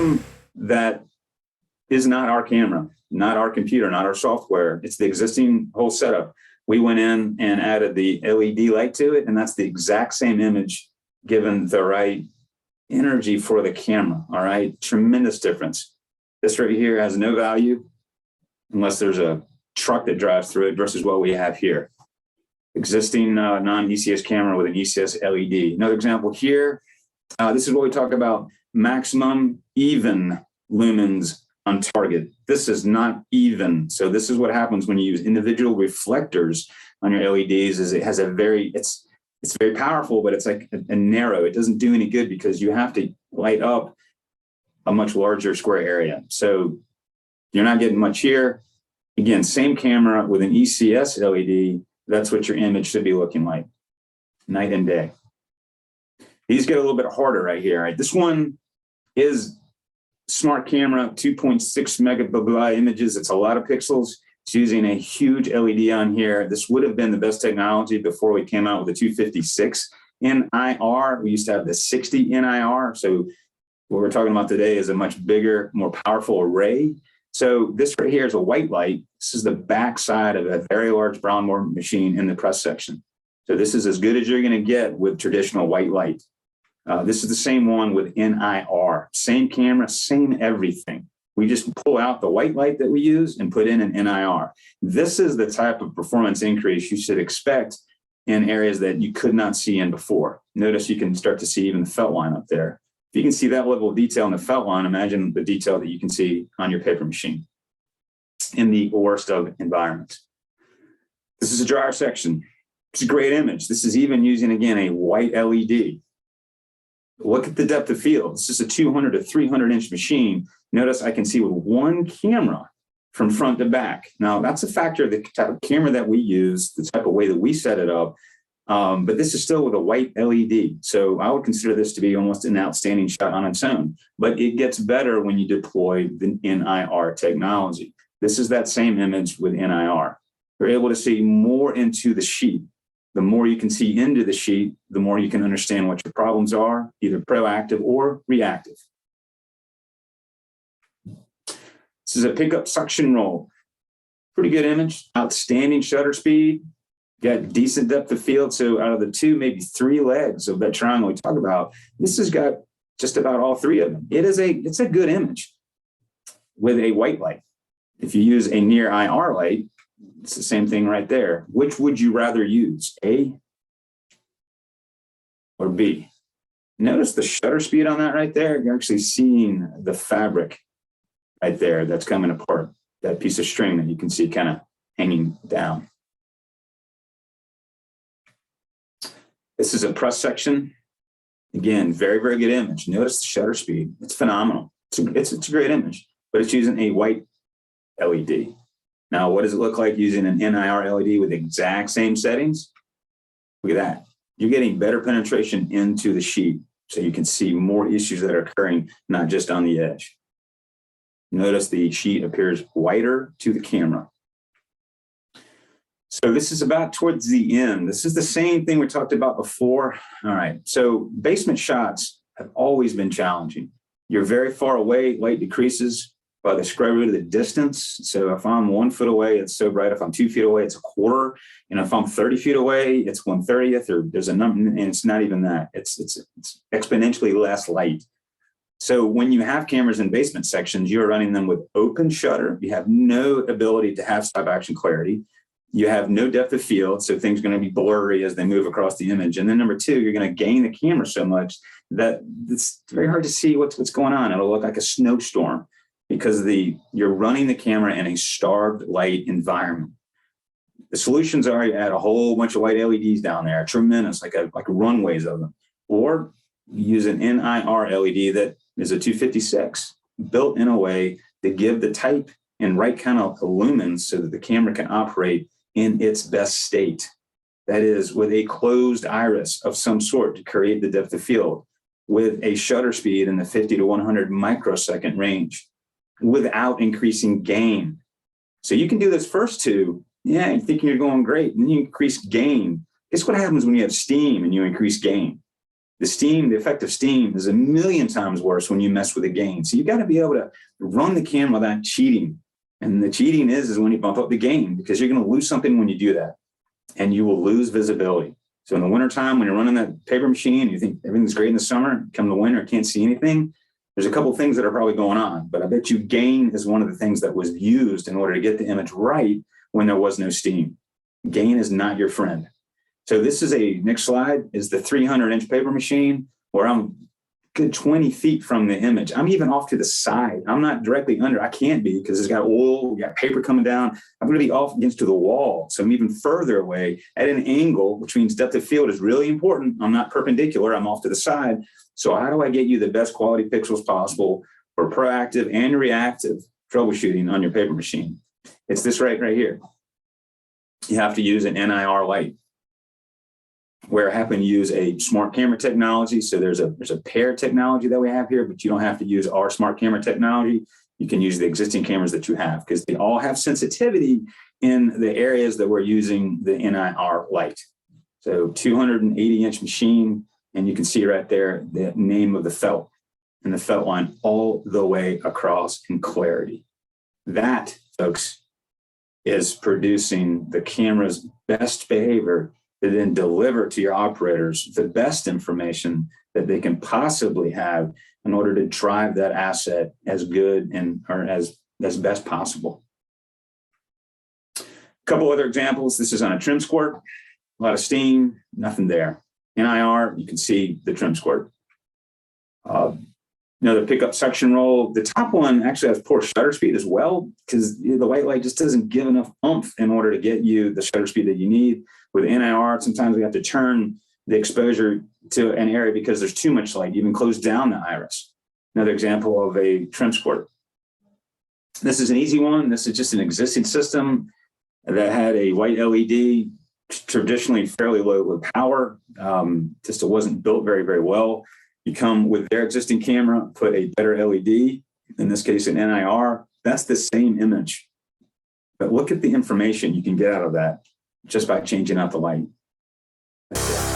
system that is not our camera, not our computer, not our software. It's the existing whole setup. We went in and added the LED light to it, and that's the exact same image given the right energy for the camera. All right, tremendous difference. This right here has no value unless there's a truck that drives through it versus what we have here. Existing non-ECS camera with an ECS LED. Another example here, this is what we talk about maximum even lumens on target. This is not even. So this is what happens when you use individual reflectors on your LEDs is it has a very, it's very powerful, but it's like a narrow. It doesn't do any good because you have to light up a much larger square area. So you're not getting much here. Again, same camera with an ECS LED. That's what your image should be looking like, night and day. These get a little bit harder right here. Right? This one is smart camera, 2.6 megapixel images. It's a lot of pixels. It's using a huge LED on here. This would have been the best technology before we came out with the 256 NIR. We used to have the 60 NIR. So what we're talking about today is a much bigger, more powerful array. So this right here is a white light. This is the back side of a very large Brownmore machine in the press section. So this is as good as you're going to get with traditional white light. This is the same one with NIR. Same camera, same everything. We just pull out the white light that we use and put in an NIR. This is the type of performance increase you should expect in areas that you could not see in before. Notice you can start to see even the felt line up there. If you can see that level of detail in the felt line, imagine the detail that you can see on your paper machine in the worst of environments. This is a dryer section. It's a great image. This is even using, again, a white LED. Look at the depth of field. This is a 200 to 300 inch machine. Notice I can see with one camera from front to back. Now, that's a factor of the type of camera that we use, the type of way that we set it up. But this is still with a white LED. So I would consider this to be almost an outstanding shot on its own. But it gets better when you deploy the NIR technology. This is that same image with NIR. You're able to see more into the sheet. The more you can see into the sheet, the more you can understand what your problems are, either proactive or reactive. This is a pickup suction roll. Pretty good image, outstanding shutter speed, got decent depth of field. So out of the two, maybe three legs of that triangle we talk about, this has got just about all three of them. It's a good image with a white light. If you use a near IR light, it's the same thing right there. Which would you rather use, A or B? Notice the shutter speed on that right there. You're actually seeing the fabric right there that's coming apart, that piece of string that you can see kind of hanging down. This is a press section. Again, very, very good image. Notice the shutter speed. It's phenomenal. It's a great image, but it's using a white LED. Now, what does it look like using an NIR LED with the exact same settings? Look at that. You're getting better penetration into the sheet so you can see more issues that are occurring, not just on the edge. Notice the sheet appears whiter to the camera. So this is about towards the end. This is the same thing we talked about before. All right, so basement shots have always been challenging. You're very far away, light decreases by the square root of the distance. So if I'm 1 foot away, it's so bright. If I'm 2 feet away, it's a quarter. And if I'm 30 feet away, it's 1/30th, or there's a number, and it's not even that. It's exponentially less light. So when you have cameras in basement sections, you're running them with open shutter. You have no ability to have stop action clarity. You have no depth of field, so things are going to be blurry as they move across the image. And then number two, you're going to gain the camera so much that it's very hard to see what's going on. It'll look like a snowstorm because you're running the camera in a starved light environment. The solutions are you add a whole bunch of white LEDs down there, tremendous, like runways of them, or you use an NIR LED that is a 256 built in a way to give the type and right kind of lumens so that the camera can operate in its best state. That is, with a closed iris of some sort to create the depth of field, with a shutter speed in the 50 to 100 microsecond range, without increasing gain. So you can do this first two. Yeah, you're thinking you're going great. And then you increase gain. Guess what happens when you have steam and you increase gain? The effect of steam is a million times worse when you mess with the gain. So you got to be able to run the camera without cheating. And the cheating is when you bump up the gain, because you're going to lose something when you do that, and you will lose visibility. So in the wintertime, when you're running that paper machine, you think everything's great in the summer, come the winter, can't see anything. There's a couple of things that are probably going on, but I bet you gain is one of the things that was used in order to get the image right when there was no steam. Gain is not your friend. So this is next slide is the 300-inch paper machine, where I'm good 20 feet from the image. I'm even off to the side. I'm not directly under. I can't be, because it's got oil, we got paper coming down. I'm going to be off against to the wall. So I'm even further away at an angle, which means depth of field is really important. I'm not perpendicular. I'm off to the side. So how do I get you the best quality pixels possible for proactive and reactive troubleshooting on your paper machine? It's this right here. You have to use an NIR light, where I happen to use a smart camera technology. So there's a pair technology that we have here, but you don't have to use our smart camera technology. You can use the existing cameras that you have, because they all have sensitivity in the areas that we're using the NIR light. So 280-inch machine, and you can see right there the name of the felt and the felt line all the way across in clarity. That, folks, is producing the camera's best behavior to then deliver to your operators the best information that they can possibly have in order to drive that asset as good or as best possible. A couple other examples. This is on a trim squirt, a lot of steam, nothing there. NIR, you can see the trim squirt. The pickup suction roll. The top one actually has poor shutter speed as well, because the white light just doesn't give enough oomph in order to get you the shutter speed that you need. With NIR, sometimes we have to turn the exposure to an area because there's too much light, even close down the iris. Another example of a trim squirt. This is an easy one. This is just an existing system that had a white LED, traditionally fairly low power. Just it wasn't built very, very well. You come with their existing camera, put a better LED, in this case an NIR, that's the same image. But look at the information you can get out of that just by changing out the light. That's it.